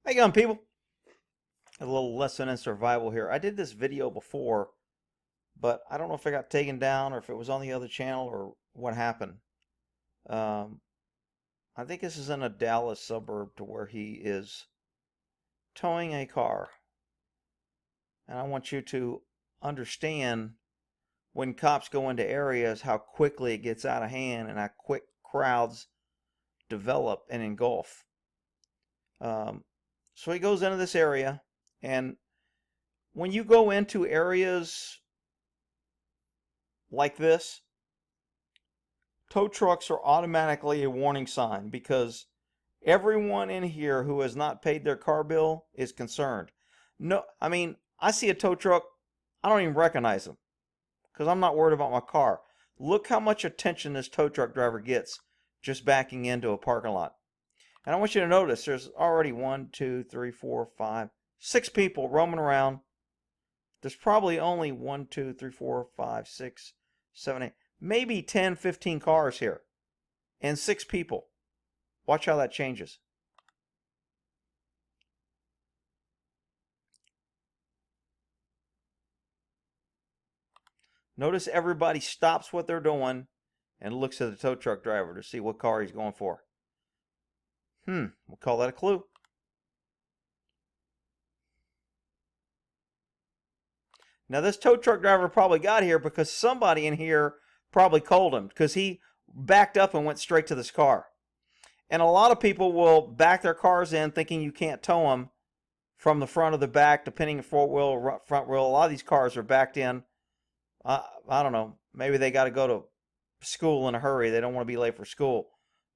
How you going, people? A little lesson in survival here. I did this video before, but I don't know if I got taken down or if it was on the other channel or what happened. Um, I think this is in a Dallas suburb to where he is towing a car. And I want you to understand when cops go into areas how quickly it gets out of hand and how quick crowds develop and engulf. So he goes into this area, and when you go into areas like this, tow trucks are automatically a warning sign because everyone in here who has not paid their car bill is concerned. No, I mean, I see a tow truck, I don't even recognize them because I'm not worried about my car. Look how much attention this tow truck driver gets just backing into a parking lot. And I want you to notice there's already 1, 2, 3, 4, 5, 6 people roaming around. There's probably only 1, 2, 3, 4, 5, 6, 7, 8, maybe 10, 15 cars here. And 6 people. Watch how that changes. Notice everybody stops what they're doing and looks at the tow truck driver to see what car he's going for. We'll call that a clue. Now this tow truck driver probably got here because somebody in here probably called him because he backed up and went straight to this car. And a lot of people will back their cars in thinking you can't tow them from the front or the back, depending on four wheel or front wheel. A lot of these cars are backed in. I don't know. Maybe they got to go to school in a hurry. They don't want to be late for school,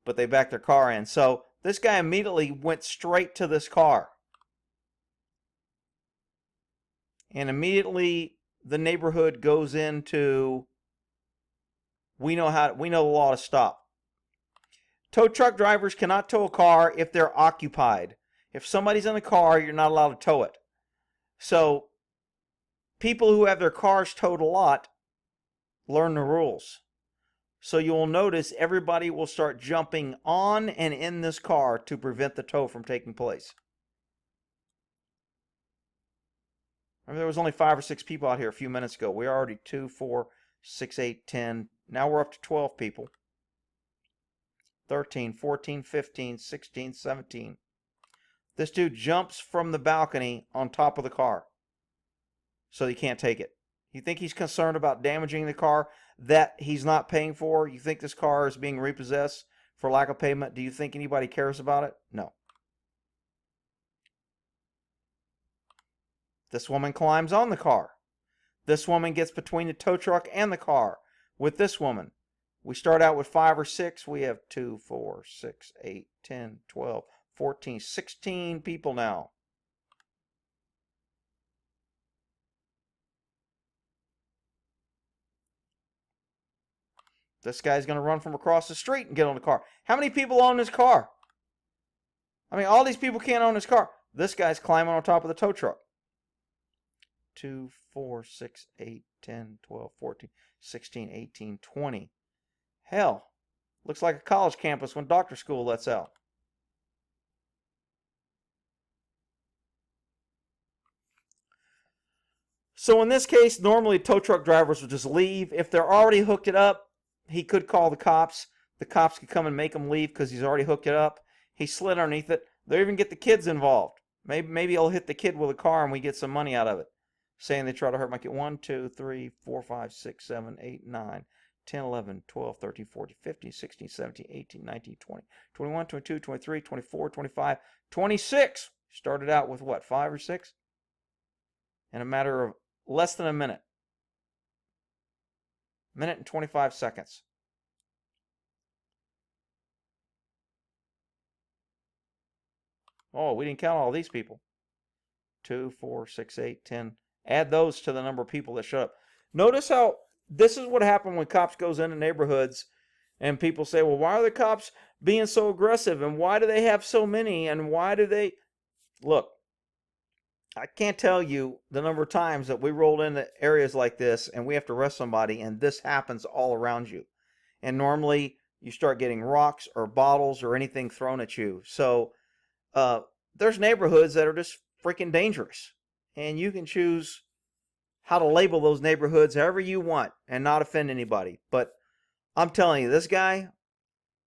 but they backed their car in. So this guy immediately went straight to this car. And immediately the neighborhood goes into, we know the law to stop. Tow truck drivers cannot tow a car if they're occupied. If somebody's in the car, you're not allowed to tow it. So people who have their cars towed a lot learn the rules. So you will notice everybody will start jumping on and in this car to prevent the tow from taking place. Remember, there was only 5 or 6 people out here a few minutes ago. We're already 2, 4, 6, 8, 10. Now we're up to 12 people. 13, 14, 15, 16, 17. This dude jumps from the balcony on top of the car. So he can't take it. You think he's concerned about damaging the car that he's not paying for? You think this car is being repossessed for lack of payment? Do you think anybody cares about it? No. This woman climbs on the car. This woman gets between the tow truck and the car with this woman. We start out with 5 or 6. We have 2, 4, 6, 8, 10, 12, 14, 16 people now. This guy's going to run from across the street and get on the car. How many people own this car? I mean, all these people can't own this car. This guy's climbing on top of the tow truck. 2, 4, 6, 8, 10, 12, 14, 16, 18, 20. Hell, looks like a college campus when doctor school lets out. So in this case, normally tow truck drivers would just leave. If they're already hooked it up, he could call the cops. The cops could come and make him leave because he's already hooked it up. He slid underneath it. They'll even get the kids involved. Maybe he'll hit the kid with a car and we get some money out of it. Saying they try to hurt my kid. 1, 2, 3, 4, 5, 6, 7, 8, 9, 10, 11, 12, 13, 14, 15, 16, 17, 18, 19, 20, 21, 22, 23, 24, 25, 26. Started out with what, 5 or 6? In a matter of less than a minute. Minute and 25 seconds. Oh, we didn't count all these people. 2, 4, 6, 8, 10. Add those to the number of people that showed up. Notice how this is what happened when cops goes into neighborhoods and people say, well, why are the cops being so aggressive and why do they have so many and why do they... Look, I can't tell you the number of times that we rolled into areas like this and we have to arrest somebody and this happens all around you. And normally you start getting rocks or bottles or anything thrown at you. So there's neighborhoods that are just freaking dangerous. And you can choose how to label those neighborhoods however you want and not offend anybody. But I'm telling you, this guy,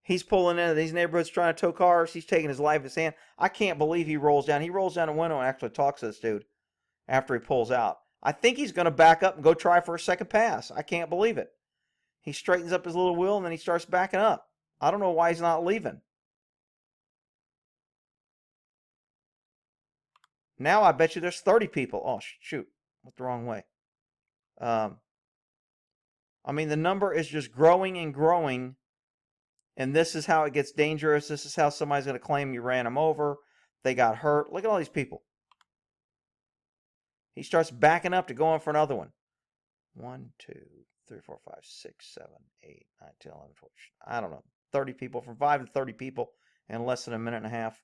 he's pulling into these neighborhoods trying to tow cars. He's taking his life in his hand. I can't believe he rolls down. He rolls down a window and actually talks to this dude after he pulls out. I think he's going to back up and go try for a second pass. I can't believe it. He straightens up his little wheel and then he starts backing up. I don't know why he's not leaving. Now I bet you there's 30 people. Oh, shoot. Went the wrong way. I mean, the number is just growing and growing. And this is how it gets dangerous. This is how somebody's going to claim you ran them over. They got hurt. Look at all these people. He starts backing up to go in for another one. 1, 2, 3, 4, 5, 6, 7, 8, 9, 10, 11, 12. I don't know. 30 people, from 5 to 30 people in less than a minute and a half.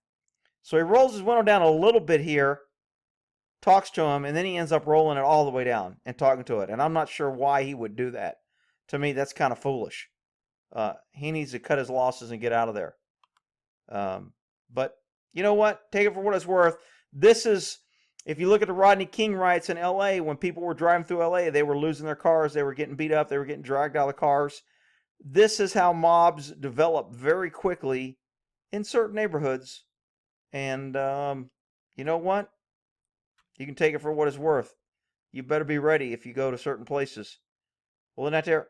So he rolls his window down a little bit here, talks to him, and then he ends up rolling it all the way down and talking to it. And I'm not sure why he would do that. To me, that's kind of foolish. He needs to cut his losses and get out of there. But you know what? Take it for what it's worth. This is, if you look at the Rodney King riots in L.A., when people were driving through L.A., they were losing their cars. They were getting beat up. They were getting dragged out of the cars. This is how mobs develop very quickly in certain neighborhoods. And you know what? You can take it for what it's worth. You better be ready if you go to certain places. Well, isn't that there?